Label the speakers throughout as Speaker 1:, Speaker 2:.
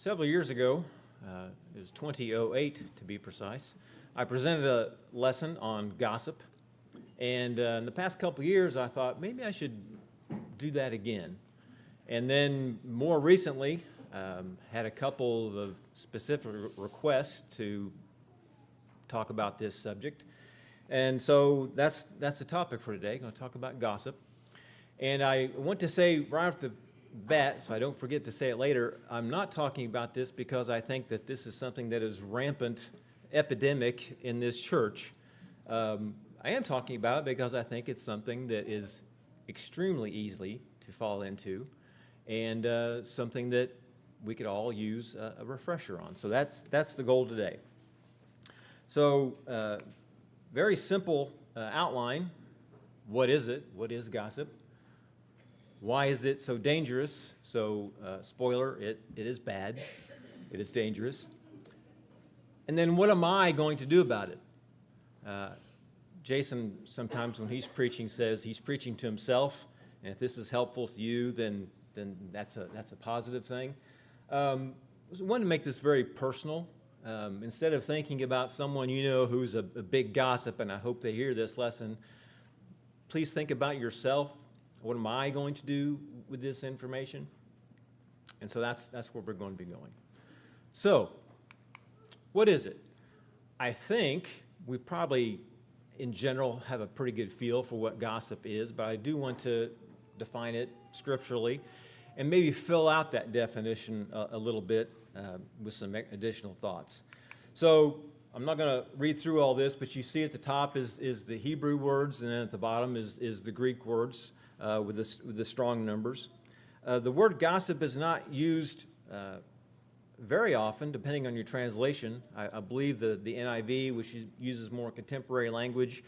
Speaker 1: Several years ago, it was 2008 to be precise, I presented a lesson on gossip. And in the past couple of years, I thought maybe I should do that again. And then more recently, had a couple of specific requests to talk about this subject. And so that's the topic for today. I'm going to talk about gossip. And I want to say right off the bat, so I don't forget to say it later, I'm not talking about this because I think that this is something that is rampant epidemic in this church. I am talking about it because I think it's something that is extremely easy to fall into and something that we could all use a refresher on. So that's the goal today. So very simple outline. What is it? What is gossip? Why is it so dangerous? So spoiler, it is bad. It is dangerous. And then what am I going to do about it? Jason, sometimes when he's preaching, says he's preaching to himself, and if this is helpful to you, then that's a positive thing. I wanted to make this very personal. Instead of thinking about someone you know who's a big gossip, and I hope they hear this lesson, please think about yourself. What am I going to do with this information? And so that's where we're going to be going. So, what is it? I think we probably, in general, have a pretty good feel for what gossip is, but I do want to define it scripturally and maybe fill out that definition a little bit with some additional thoughts. So I'm not going to read through all this, but you see at the top is the Hebrew words, and then at the bottom is the Greek words with the strong numbers. The word gossip is not used very often, depending on your translation. I believe the NIV, which uses more contemporary language,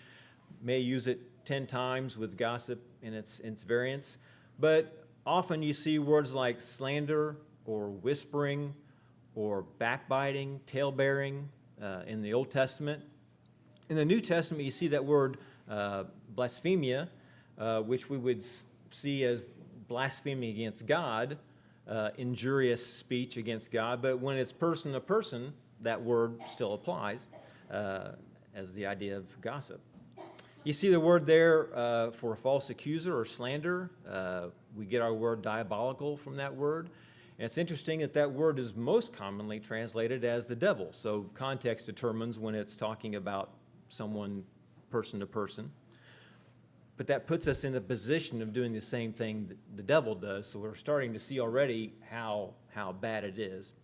Speaker 1: may use it 10 times with gossip in its variants. But often you see words like slander or whispering or backbiting, tale-bearing in the Old Testament. In the New Testament, you see that word blasphemia, which we would see as blasphemy against God, injurious speech against God, but when it's person to person, that word still applies as the idea of gossip. You see the word there for a false accuser or slander. We get our word diabolical from that word. And it's interesting that word is most commonly translated as the devil. So context determines when it's talking about someone person to person. But that puts us in the position of doing the same thing that the devil does. So we're starting to see already how bad it is.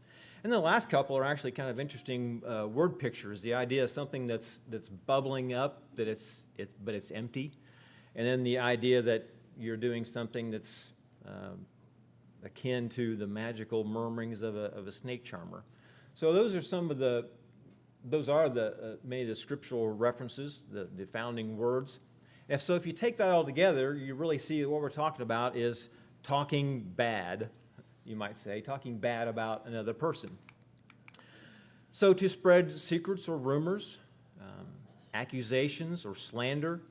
Speaker 1: And the last couple are actually kind of interesting word pictures. The idea of something that's bubbling up, but it's empty. And then the idea that you're doing something that's akin to the magical murmurings of a snake charmer. So those are many of the scriptural references, the founding words. So if you take that all together, you really see that what we're talking about is talking bad, you might say, talking bad about another person. So to spread secrets or rumors, accusations or slander,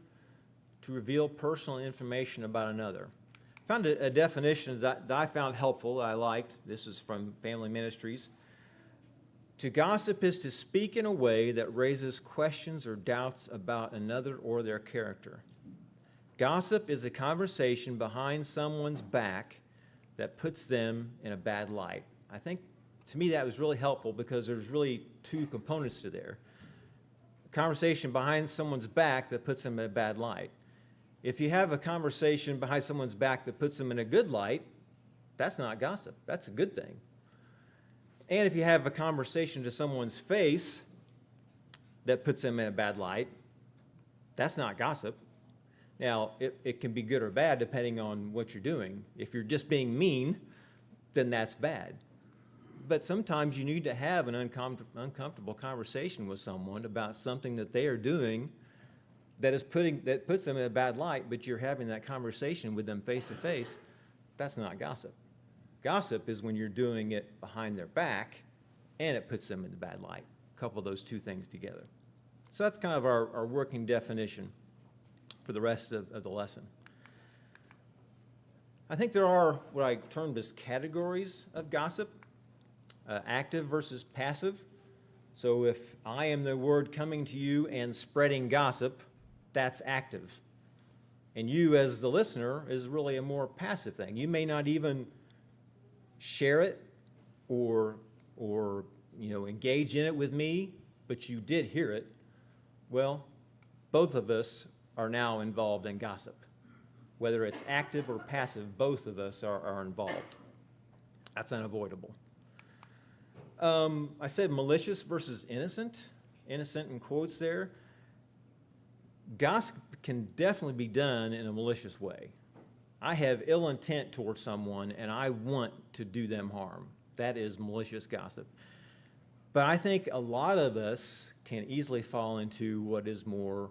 Speaker 1: to reveal personal information about another. I found a definition that I found helpful, that I liked. This is from Family Ministries. To gossip is to speak in a way that raises questions or doubts about another or their character. Gossip is a conversation behind someone's back that puts them in a bad light. I think, to me, that was really helpful because there's really two components to there. A conversation behind someone's back that puts them in a bad light. If you have a conversation behind someone's back that puts them in a good light, that's not gossip. That's a good thing. And if you have a conversation to someone's face that puts them in a bad light, that's not gossip. Now, it can be good or bad depending on what you're doing. If you're just being mean, then that's bad. But sometimes you need to have an uncomfortable conversation with someone about something that they are doing that puts them in a bad light, but you're having that conversation with them face to face. That's not gossip. Gossip is when you're doing it behind their back and it puts them in a bad light. Couple those two things together. So that's kind of our working definition for the rest of the lesson. I think there are what I termed as categories of gossip. active versus passive. So if I am the word coming to you and spreading gossip, that's active. And you as the listener is really a more passive thing. You may not even share it or engage in it with me, but you did hear it. Well, both of us are now involved in gossip. Whether it's active or passive, both of us are involved. That's unavoidable. I said malicious versus innocent. Innocent in quotes there. Gossip can definitely be done in a malicious way. I have ill intent towards someone and I want to do them harm. That is malicious gossip. But I think a lot of us can easily fall into what is more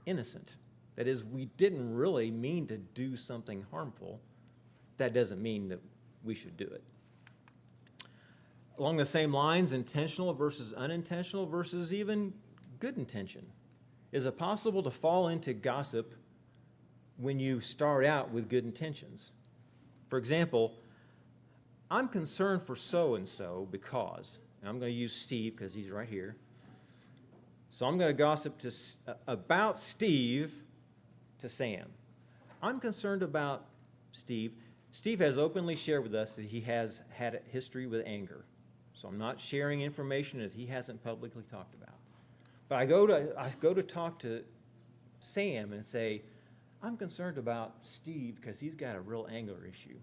Speaker 1: innocent. That is, we didn't really mean to do something harmful. That doesn't mean that we should do it. Along the same lines, intentional versus unintentional versus even good intention. Is it possible to fall into gossip when you start out with good intentions? For example, I'm concerned for so-and-so because, and I'm going to use Steve because he's right here. So I'm going to gossip about Steve to Sam. I'm concerned about Steve. Steve has openly shared with us that he has had a history with anger. So I'm not sharing information that he hasn't publicly talked about. But I go to talk to Sam and say, I'm concerned about Steve because he's got a real anger issue.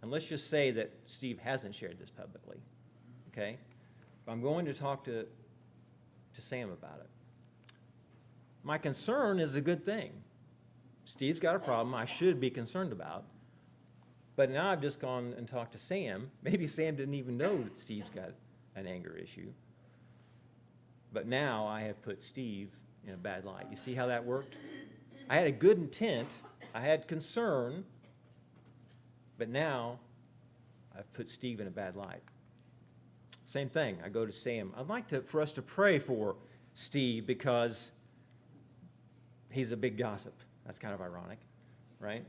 Speaker 1: And let's just say that Steve hasn't shared this publicly, okay? But I'm going to talk to Sam about it. My concern is a good thing. Steve's got a problem I should be concerned about. But now I've just gone and talked to Sam. Maybe Sam didn't even know that Steve's got an anger issue. But now I have put Steve in a bad light. You see how that worked? I had a good intent. I had concern. But now I've put Steve in a bad light. Same thing. I go to Sam. I'd like for us to pray for Steve because he's a big gossip. That's kind of ironic, right?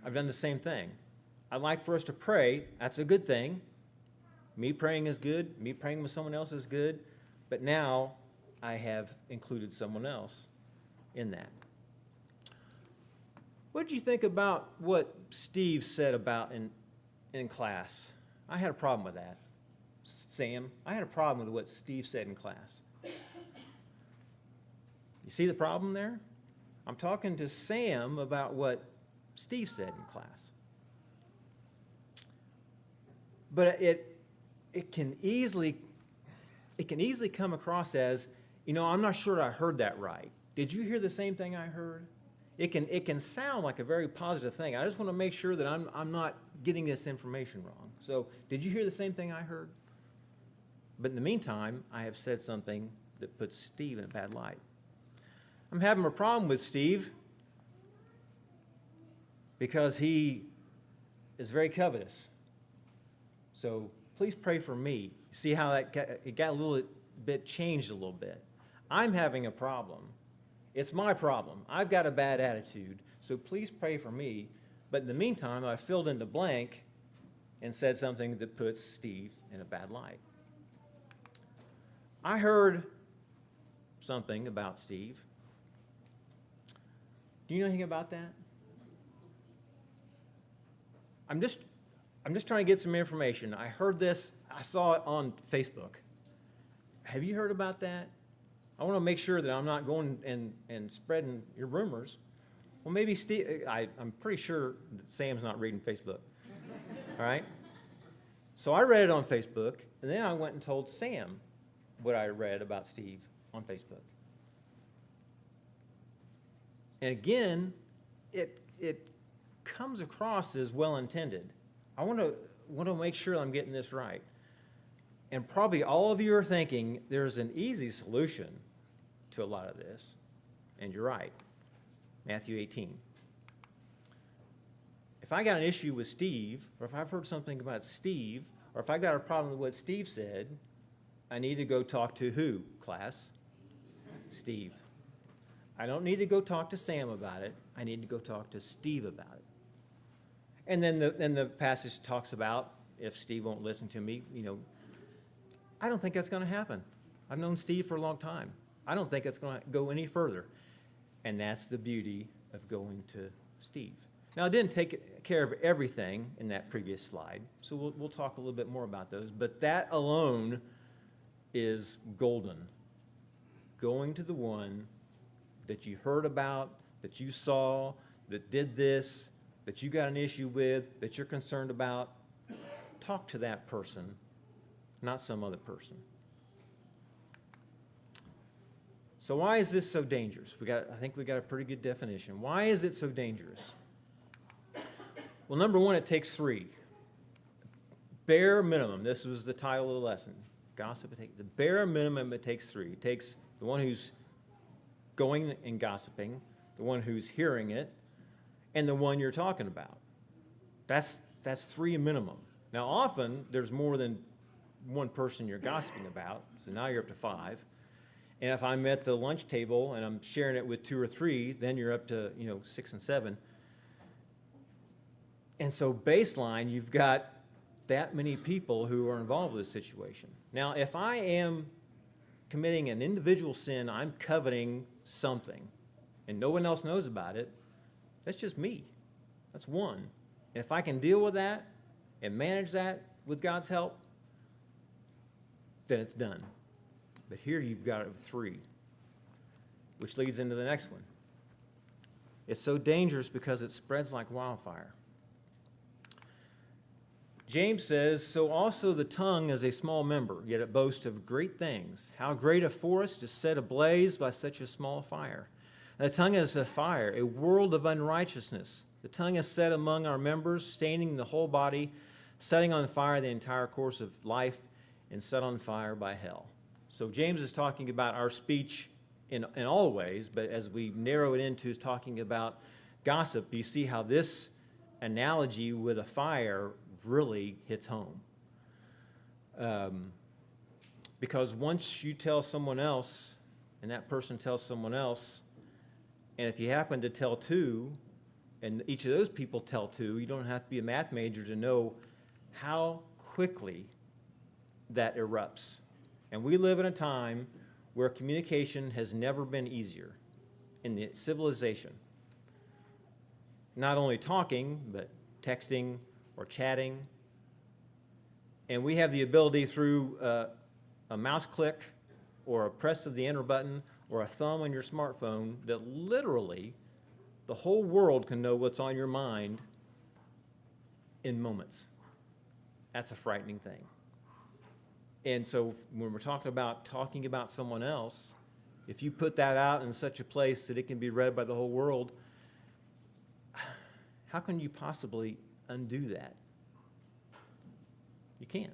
Speaker 1: I've done the same thing. I'd like for us to pray. That's a good thing. Me praying is good. Me praying with someone else is good. But now I have included someone else in that. What did you think about what Steve said about in class? I had a problem with that. Sam, I had a problem with what Steve said in class. You see the problem there? I'm talking to Sam about what Steve said in class. But it can easily come across as, I'm not sure I heard that right. Did you hear the same thing I heard? It can sound like a very positive thing. I just want to make sure that I'm not getting this information wrong. So, did you hear the same thing I heard? But in the meantime, I have said something that puts Steve in a bad light. I'm having a problem with Steve because he is very covetous. So please pray for me. See how it got a little bit changed a little bit. I'm having a problem. It's my problem. I've got a bad attitude. So please pray for me. But in the meantime, I filled in the blank and said something that puts Steve in a bad light. I heard something about Steve. Do you know anything about that? I'm just trying to get some information. I heard this. I saw it on Facebook. Have you heard about that? I want to make sure that I'm not going and spreading your rumors. Well, maybe Steve, I'm pretty sure that Sam's not reading Facebook. All right? So I read it on Facebook, and then I went and told Sam what I read about Steve on Facebook. And again, it comes across as well-intended. I want to make sure I'm getting this right. And probably all of you are thinking there's an easy solution to a lot of this. And you're right. Matthew 18. If I got an issue with Steve, or if I've heard something about Steve, or if I got a problem with what Steve said, I need to go talk to who, class? Steve. I don't need to go talk to Sam about it. I need to go talk to Steve about it. And then the passage talks about if Steve won't listen to me, I don't think that's going to happen. I've known Steve for a long time. I don't think it's going to go any further. And that's the beauty of going to Steve. Now, I didn't take care of everything in that previous slide, so we'll talk a little bit more about those. But that alone is golden. Going to the one that you heard about, that you saw, that did this, that you got an issue with, that you're concerned about. Talk to that person, not some other person. So why is this so dangerous? I think we got a pretty good definition. Why is it so dangerous? Well, number one, it takes three. Bare minimum. This was the title of the lesson. Gossip. The bare minimum, it takes three. It takes the one who's going and gossiping, the one who's hearing it, and the one you're talking about. That's three minimum. Now, often there's more than one person you're gossiping about, so now you're up to five. And if I'm at the lunch table and I'm sharing it with two or three, then you're up to 6 and 7. And so baseline, you've got that many people who are involved with this situation. Now, if I am committing an individual sin, I'm coveting something, and no one else knows about it, that's just me. That's one. And if I can deal with that and manage that with God's help, then it's done. But here you've got it with three, which leads into the next one. It's so dangerous because it spreads like wildfire. James says, so also the tongue is a small member, yet it boasts of great things. How great a forest is set ablaze by such a small fire. The tongue is a fire, a world of unrighteousness. The tongue is set among our members, staining the whole body, setting on fire the entire course of life, and set on fire by hell. So James is talking about our speech in all ways, but as we narrow it into is talking about gossip, you see how this analogy with a fire really hits home. Because once you tell someone else, and that person tells someone else, and if you happen to tell two, and each of those people tell two, you don't have to be a math major to know how quickly that erupts. And we live in a time where communication has never been easier in the civilization. Not only talking, but texting or chatting. And we have the ability through a mouse click or a press of the enter button or a thumb on your smartphone that literally the whole world can know what's on your mind in moments. That's a frightening thing. And so when we're talking about someone else, if you put that out in such a place that it can be read by the whole world, how can you possibly undo that? You can't.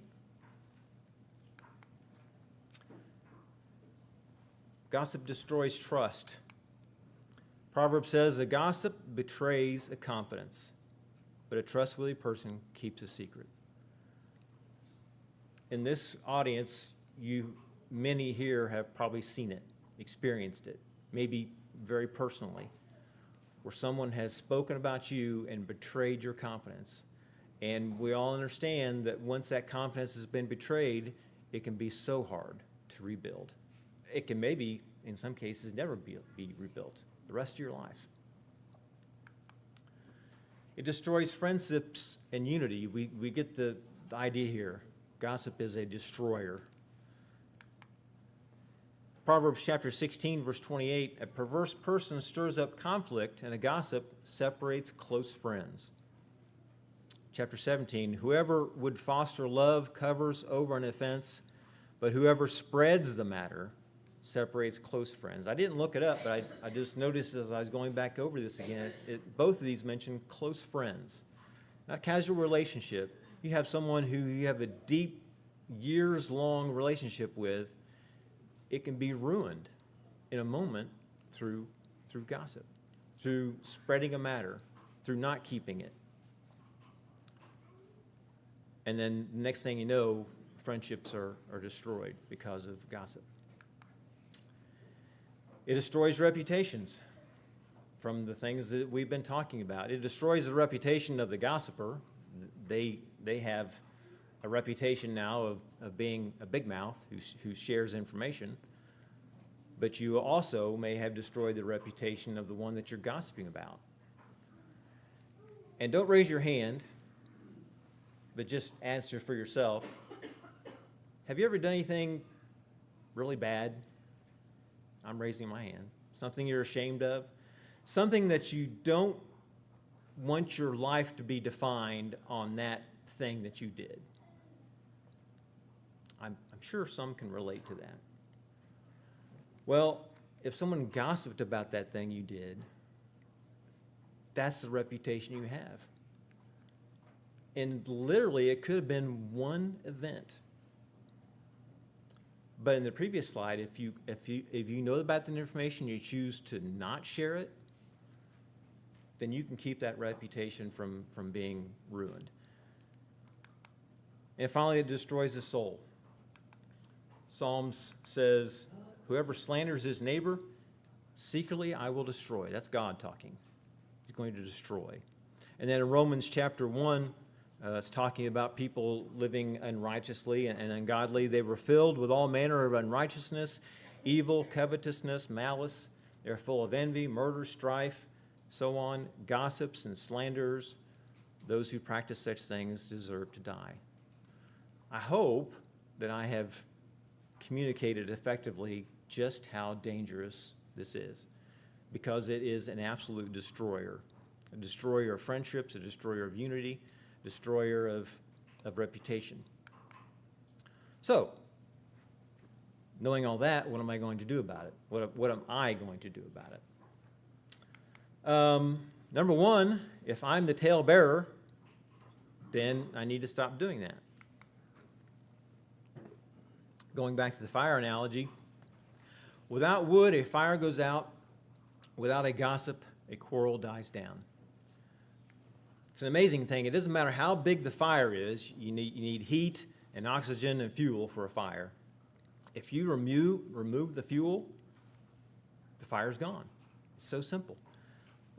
Speaker 1: Gossip destroys trust. Proverb says, a gossip betrays a confidence, but a trustworthy person keeps a secret. In this audience, many here have probably seen it, experienced it, maybe very personally, where someone has spoken about you and betrayed your confidence. And we all understand that once that confidence has been betrayed, it can be so hard to rebuild. It can maybe, in some cases, never be rebuilt the rest of your life. It destroys friendships and unity. We get the idea here. Gossip is a destroyer. Proverbs chapter 16, verse 28, a perverse person stirs up conflict, and a gossip separates close friends. Chapter 17, whoever would foster love covers over an offense, but whoever spreads the matter separates close friends. I didn't look it up, but I just noticed as I was going back over this again, both of these mention close friends. Not casual relationship. You have someone who you have a deep, years-long relationship with, it can be ruined in a moment through gossip, through spreading a matter, through not keeping it. And then the next thing you know, friendships are destroyed because of gossip. It destroys reputations from the things that we've been talking about. It destroys the reputation of the gossiper. They have a reputation now of being a big mouth who shares information, but you also may have destroyed the reputation of the one that you're gossiping about. And don't raise your hand, but just answer for yourself. Have you ever done anything really bad? I'm raising my hand. Something you're ashamed of? Something that you don't want your life to be defined on that thing that you did. I'm sure some can relate to that. Well, if someone gossiped about that thing you did, that's the reputation you have. And literally, it could have been one event. But in the previous slide, if you know about the information, you choose to not share it, then you can keep that reputation from being ruined. And finally, it destroys the soul. Psalms says, whoever slanders his neighbor, secretly I will destroy. That's God talking. He's going to destroy. And then in Romans chapter 1, it's talking about people living unrighteously and ungodly. They were filled with all manner of unrighteousness, evil, covetousness, malice. They're full of envy, murder, strife, so on, gossips and slanders. Those who practice such things deserve to die. I hope that I have communicated effectively just how dangerous this is, because it is an absolute destroyer. A destroyer of friendships, a destroyer of unity, destroyer of reputation. So, knowing all that, what am I going to do about it? What am I going to do about it? Number one, if I'm the talebearer, then I need to stop doing that. Going back to the fire analogy, without wood, a fire goes out. Without a gossip, a quarrel dies down. It's an amazing thing. It doesn't matter how big the fire is. You need heat and oxygen and fuel for a fire. If you remove the fuel, the fire's gone. It's so simple.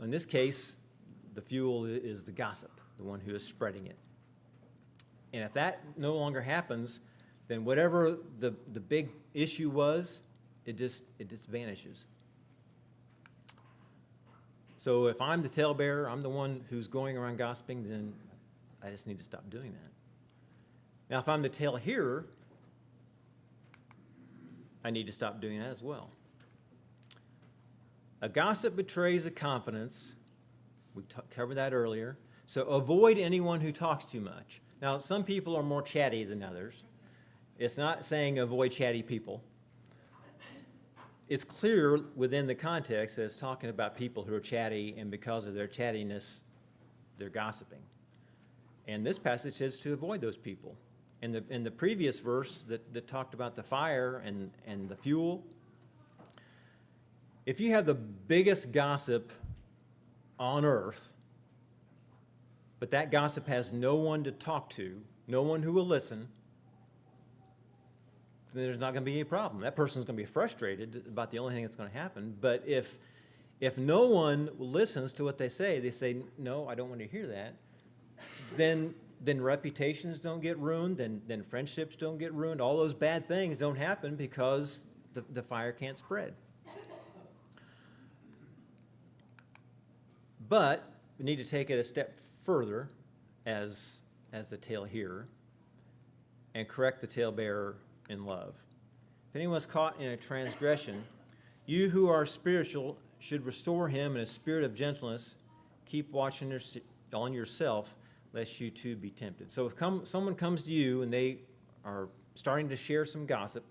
Speaker 1: In this case, the fuel is the gossip, the one who is spreading it. And if that no longer happens, then whatever the big issue was, it just vanishes. So if I'm the talebearer, I'm the one who's going around gossiping, then I just need to stop doing that. Now, if I'm the tale hearer, I need to stop doing that as well. A gossip betrays a confidence. We covered that earlier. So avoid anyone who talks too much. Now, some people are more chatty than others. It's not saying avoid chatty people. It's clear within the context that it's talking about people who are chatty, and because of their chattiness, they're gossiping. And this passage says to avoid those people. In the previous verse that talked about the fire and the fuel, if you have the biggest gossip on earth, but that gossip has no one to talk to, no one who will listen, then there's not going to be any problem. That person's going to be frustrated about the only thing that's going to happen. But if no one listens to what they say, no, I don't want to hear that, then reputations don't get ruined, then friendships don't get ruined. All those bad things don't happen because the fire can't spread. But we need to take it a step further as the tale hearer and correct the talebearer in love. If anyone's caught in a transgression, you who are spiritual should restore him in a spirit of gentleness. Keep watching on yourself, lest you too be tempted. So if someone comes to you and they are starting to share some gossip,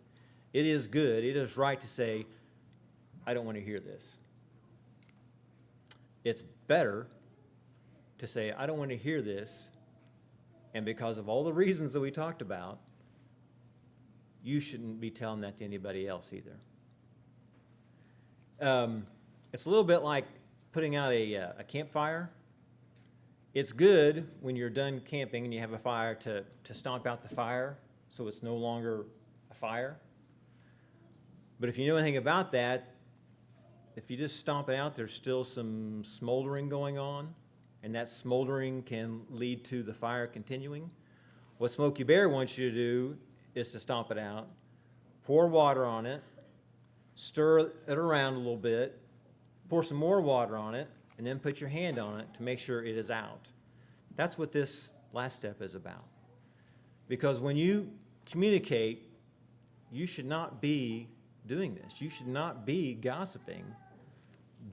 Speaker 1: it is good, it is right to say, I don't want to hear this. It's better to say, I don't want to hear this, and because of all the reasons that we talked about, you shouldn't be telling that to anybody else either. It's a little bit like putting out a campfire. It's good when you're done camping and you have a fire to stomp out the fire so it's no longer a fire. But if you know anything about that, if you just stomp it out, there's still some smoldering going on, and that smoldering can lead to the fire continuing. What Smokey Bear wants you to do is to stomp it out, pour water on it, stir it around a little bit, pour some more water on it, and then put your hand on it to make sure it is out. That's what this last step is about. Because when you communicate, you should not be doing this. You should not be gossiping.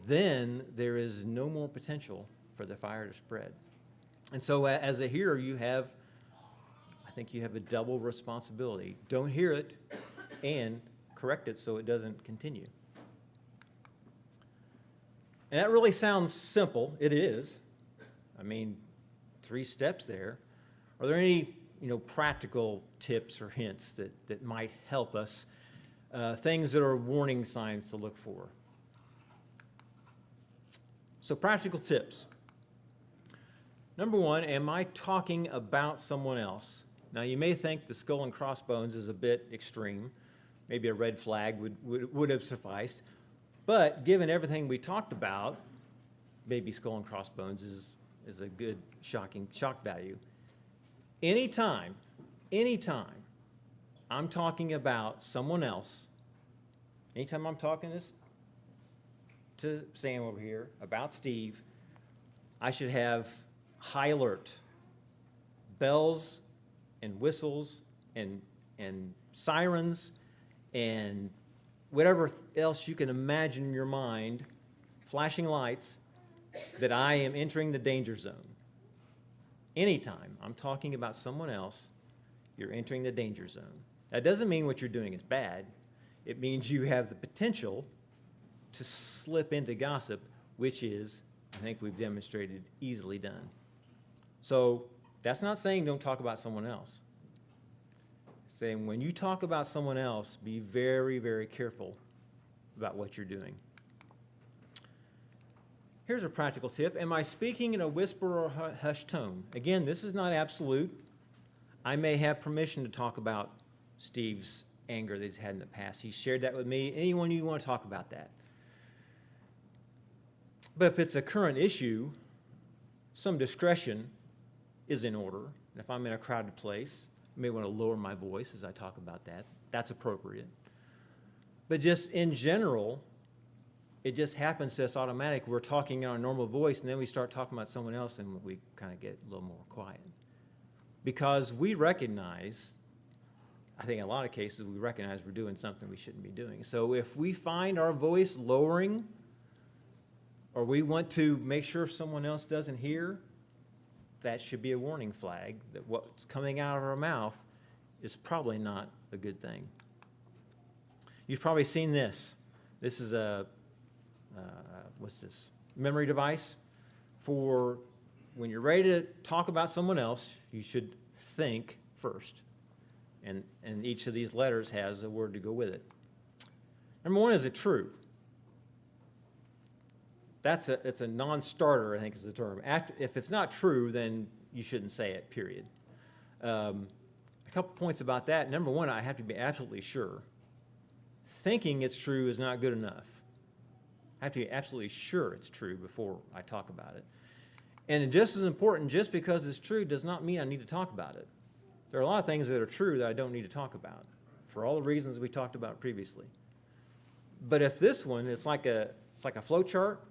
Speaker 1: Then there is no more potential for the fire to spread. And so as a hearer, I think you have a double responsibility. Don't hear it and correct it so it doesn't continue. And that really sounds simple. It is. I mean, 3 steps there. Are there any practical tips or hints that might help us? Things that are warning signs to look for. So practical tips. Number 1, am I talking about someone else? Now, you may think the skull and crossbones is a bit extreme. Maybe a red flag would have sufficed. But given everything we talked about, maybe skull and crossbones is a good shock value. Anytime I'm talking about someone else, anytime I'm talking to Sam over here about Steve, I should have high alert, bells and whistles and sirens and whatever else you can imagine in your mind, flashing lights, that I am entering the danger zone. Anytime I'm talking about someone else, you're entering the danger zone. That doesn't mean what you're doing is bad. It means you have the potential to slip into gossip, which is, I think we've demonstrated, easily done. So that's not saying don't talk about someone else. It's saying when you talk about someone else, be very, very careful about what you're doing. Here's a practical tip. Am I speaking in a whisper or hushed tone? Again, this is not absolute. I may have permission to talk about Steve's anger that he's had in the past. He shared that with me. Anyone you want to talk about that. But if it's a current issue, some discretion is in order. And if I'm in a crowded place, I may want to lower my voice as I talk about that. That's appropriate. But just in general, it just happens to us automatic. We're talking in our normal voice, and then we start talking about someone else, and we kind of get a little more quiet. Because we recognize, I think in a lot of cases, we recognize we're doing something we shouldn't be doing. So if we find our voice lowering, or we want to make sure someone else doesn't hear, that should be a warning flag that what's coming out of our mouth is probably not a good thing. You've probably seen this. This is a what's this? Memory device for when you're ready to talk about someone else, you should think first. And each of these letters has a word to go with it. Number 1, is it true? It's a non-starter, I think is the term. If it's not true, then you shouldn't say it, period. A couple points about that. Number 1, I have to be absolutely sure. Thinking it's true is not good enough. I have to be absolutely sure it's true before I talk about it. And just as important, just because it's true does not mean I need to talk about it. There are a lot of things that are true that I don't need to talk about for all the reasons we talked about previously. But if this one, it's like a flow chart.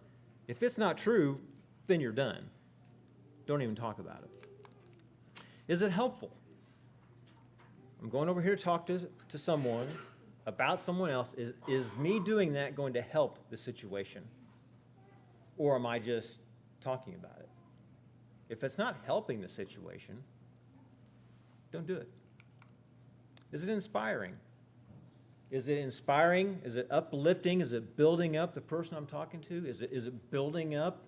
Speaker 1: If it's not true, then you're done. Don't even talk about it. Is it helpful? I'm going over here to talk to someone about someone else. Is me doing that going to help the situation? Or am I just talking about it? If it's not helping the situation, don't do it. Is it inspiring? Is it inspiring? Is it uplifting? Is it building up the person I'm talking to? Is it building up,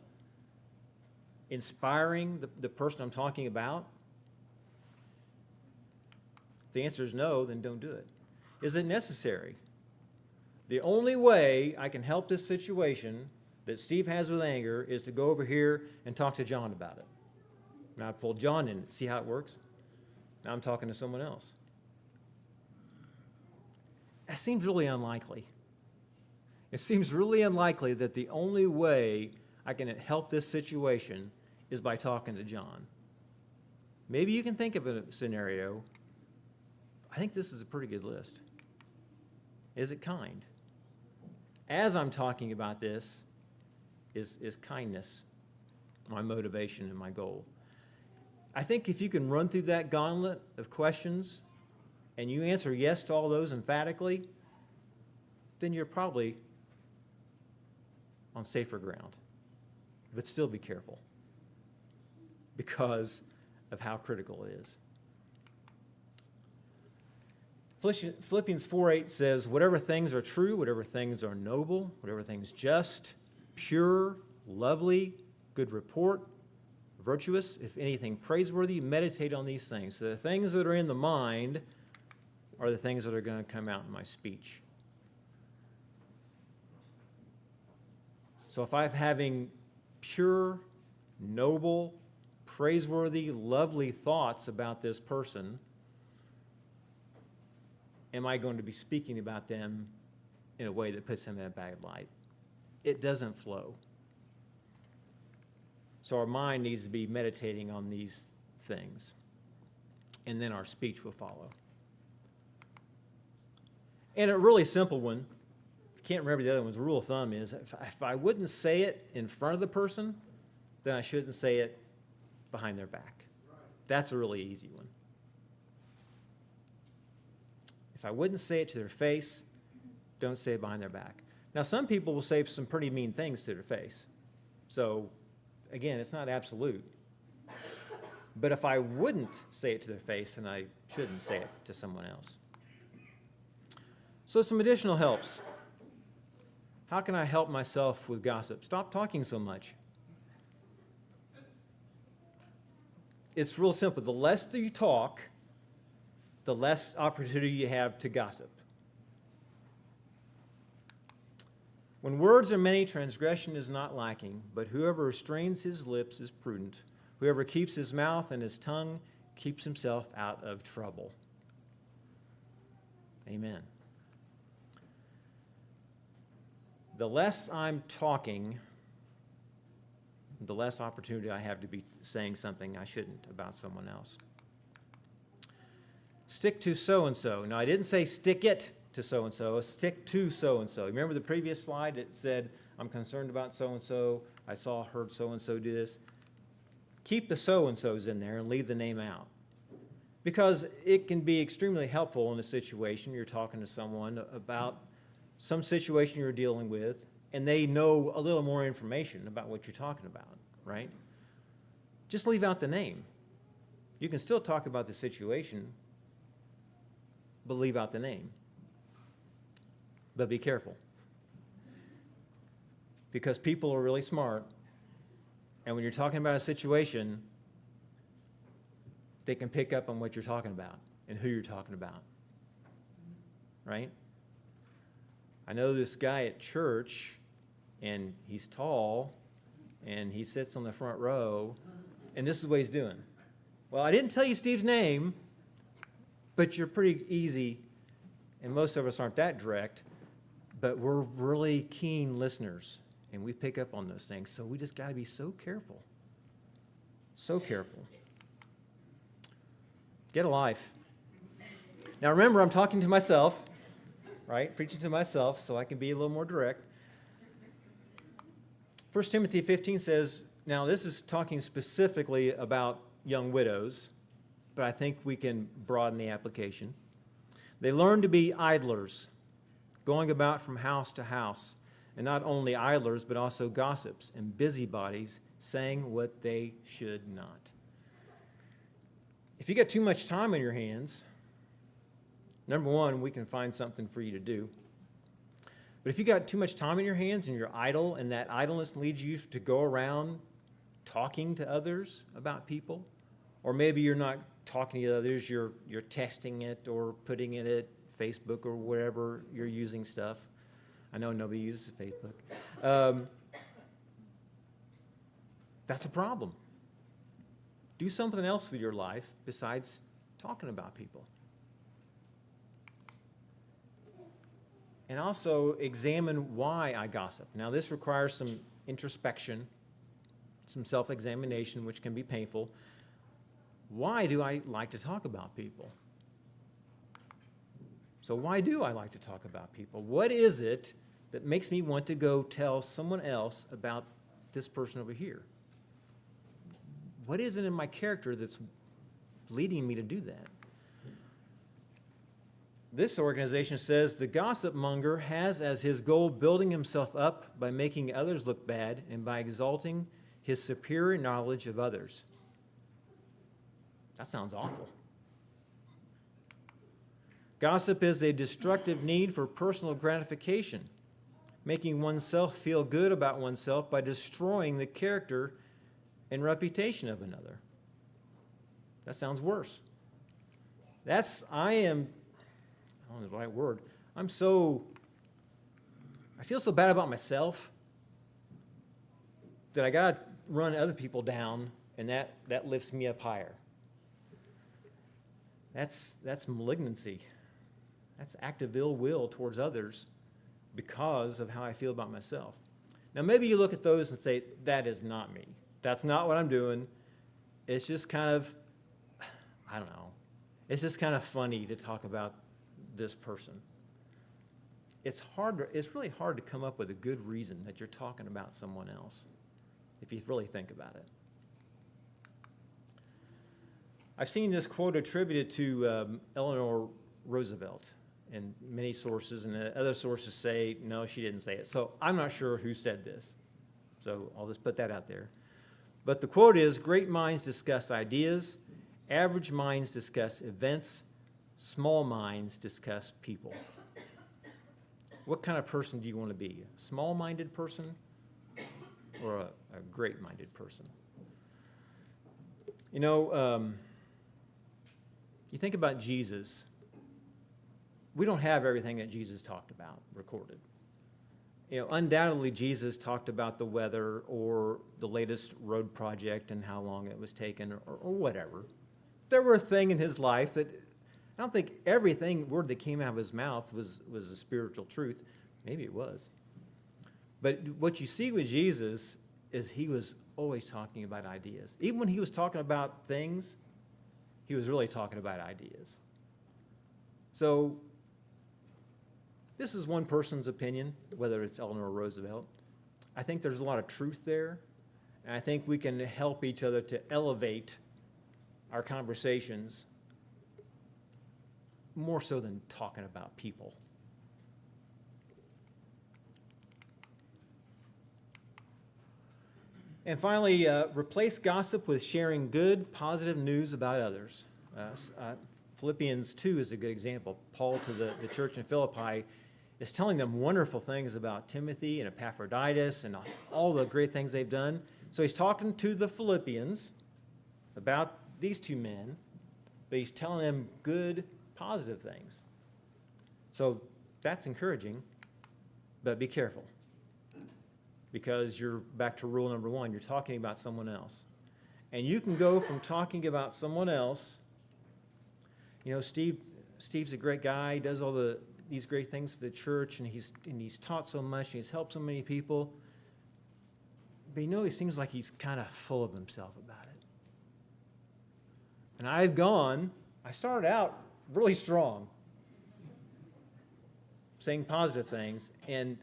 Speaker 1: inspiring the person I'm talking about? If the answer is no, then don't do it. Is it necessary? The only way I can help this situation that Steve has with anger is to go over here and talk to John about it. Now I pull John in, see how it works? Now I'm talking to someone else. That seems really unlikely. It seems really unlikely that the only way I can help this situation is by talking to John. maybe you can think of a scenario. I think this is a pretty good list. Is it kind? As I'm talking about this, is kindness my motivation and my goal? I think if you can run through that gauntlet of questions and you answer yes to all those emphatically, then you're probably on safer ground. But still be careful because of how critical it is. Philippians 4:8 says, whatever things are true, whatever things are noble, whatever things just, pure, lovely, good report, virtuous, if anything praiseworthy, meditate on these things. So the things that are in the mind are the things that are going to come out in my speech. So if I'm having pure, noble, praiseworthy, lovely thoughts about this person, am I going to be speaking about them in a way that puts them in a bad light? It doesn't flow. So our mind needs to be meditating on these things, and then our speech will follow. And a really simple one, I can't remember the other one's rule of thumb is, if I wouldn't say it in front of the person, then I shouldn't say it behind their back. That's a really easy one. If I wouldn't say it to their face, don't say it behind their back. Now, some people will say some pretty mean things to their face. So, again, it's not absolute. But if I wouldn't say it to their face, then I shouldn't say it to someone else. So some additional helps. How can I help myself with gossip? Stop talking so much. It's real simple. The less that you talk, the less opportunity you have to gossip. When words are many, transgression is not lacking, but whoever restrains his lips is prudent. Whoever keeps his mouth and his tongue keeps himself out of trouble. Amen. The less I'm talking, the less opportunity I have to be saying something I shouldn't about someone else. Stick to so-and-so. Now, I didn't say stick it to so-and-so. Stick to so-and-so. Remember the previous slide? It said, I'm concerned about so-and-so. I heard so-and-so do this. Keep the so-and-sos in there and leave the name out. Because it can be extremely helpful in a situation you're talking to someone about some situation you're dealing with, and they know a little more information about what you're talking about, right? Just leave out the name. You can still talk about the situation, but leave out the name. But be careful. Because people are really smart, and when you're talking about a situation, they can pick up on what you're talking about and who you're talking about, right? I know this guy at church, and he's tall, and he sits on the front row, and this is what he's doing. Well, I didn't tell you Steve's name, but you're pretty easy, and most of us aren't that direct, but we're really keen listeners, and we pick up on those things, so we just got to be so careful. So careful. Get a life. Now remember, I'm talking to myself, right? Preaching to myself, so I can be a little more direct. 1 Timothy 15 says, now this is talking specifically about young widows, but I think we can broaden the application. They learn to be idlers, going about from house to house, and not only idlers, but also gossips and busybodies, saying what they should not. If you got too much time on your hands, number one, we can find something for you to do. But if you got too much time in your hands and you're idle, and that idleness leads you to go around talking to others about people, or maybe you're not talking to others, you're testing it or putting it at Facebook or wherever you're using stuff. I know nobody uses Facebook. That's a problem. Do something else with your life besides talking about people. And also examine why I gossip. Now, this requires some introspection, some self-examination, which can be painful. why do I like to talk about people? So why do I like to talk about people? What is it that makes me want to go tell someone else about this person over here? What is it in my character that's leading me to do that? This organization says the gossip monger has as his goal building himself up by making others look bad and by exalting his superior knowledge of others. That sounds awful. Gossip is a destructive need for personal gratification, making oneself feel good about oneself by destroying the character and reputation of another. That sounds worse. I don't know the right word. I feel so bad about myself that I got to run other people down, and that lifts me up higher. That's malignancy. That's active ill will towards others because of how I feel about myself. Now, maybe you look at those and say, that is not me. That's not what I'm doing. It's just kind of, I don't know. It's just kind of funny to talk about this person. It's really hard to come up with a good reason that you're talking about someone else, if you really think about it. I've seen this quote attributed to Eleanor Roosevelt in many sources, and other sources say, no, she didn't say it. So I'm not sure who said this. So I'll just put that out there. But the quote is, great minds discuss ideas, average minds discuss events, small minds discuss people. What kind of person do you want to be? A small-minded person or a great-minded person? You know, you think about Jesus. We don't have everything that Jesus talked about recorded. You know, undoubtedly Jesus talked about the weather or the latest road project and how long it was taken or whatever. There were a thing in his life that I don't think everything word that came out of his mouth was a spiritual truth. Maybe it was. But what you see with Jesus is he was always talking about ideas. Even when he was talking about things, he was really talking about ideas. So this is one person's opinion, whether it's Eleanor Roosevelt. I think there's a lot of truth there, and I think we can help each other to elevate our conversations more so than talking about people. And finally, replace gossip with sharing good, positive news about others. Philippians 2 is a good example. Paul to the church in Philippi is telling them wonderful things about Timothy and Epaphroditus and all the great things they've done. So he's talking to the Philippians about these two men, but he's telling them good, positive things. So that's encouraging, but be careful, because you're back to rule number 1. You're talking about someone else. And you can go from talking about someone else, you know, Steve's a great guy, he does all these great things for the church, and he's taught so much, and he's helped so many people. But you know, he seems like he's kind of full of himself about it. And I started out really strong, saying positive things, and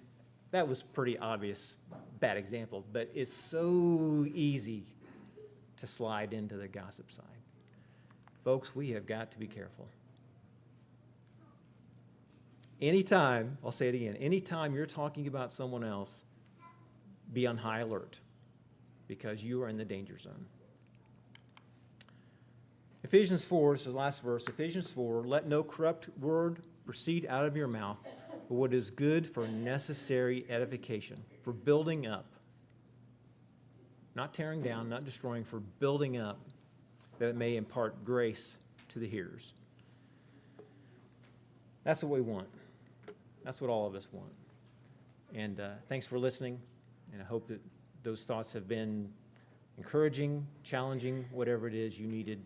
Speaker 1: that was pretty obvious, bad example, but it's so easy to slide into the gossip side. Folks, we have got to be careful. Anytime, I'll say it again, anytime you're talking about someone else, be on high alert, because you are in the danger zone. Ephesians 4, this is the last verse, Ephesians 4, let no corrupt word proceed out of your mouth, but what is good for necessary edification, for building up. Not tearing down, not destroying, for building up, that it may impart grace to the hearers. That's what we want. That's what all of us want. And thanks for listening, and I hope that those thoughts have been encouraging, challenging, whatever it is you needed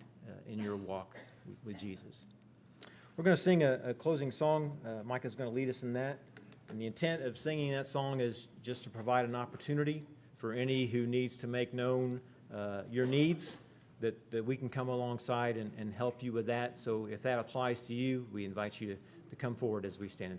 Speaker 1: in your walk with Jesus. We're going to sing a closing song. Micah's going to lead us in that. And the intent of singing that song is just to provide an opportunity for any who needs to make known your needs that we can come alongside and help you with that. So if that applies to you, we invite you to come forward as we stand and sing.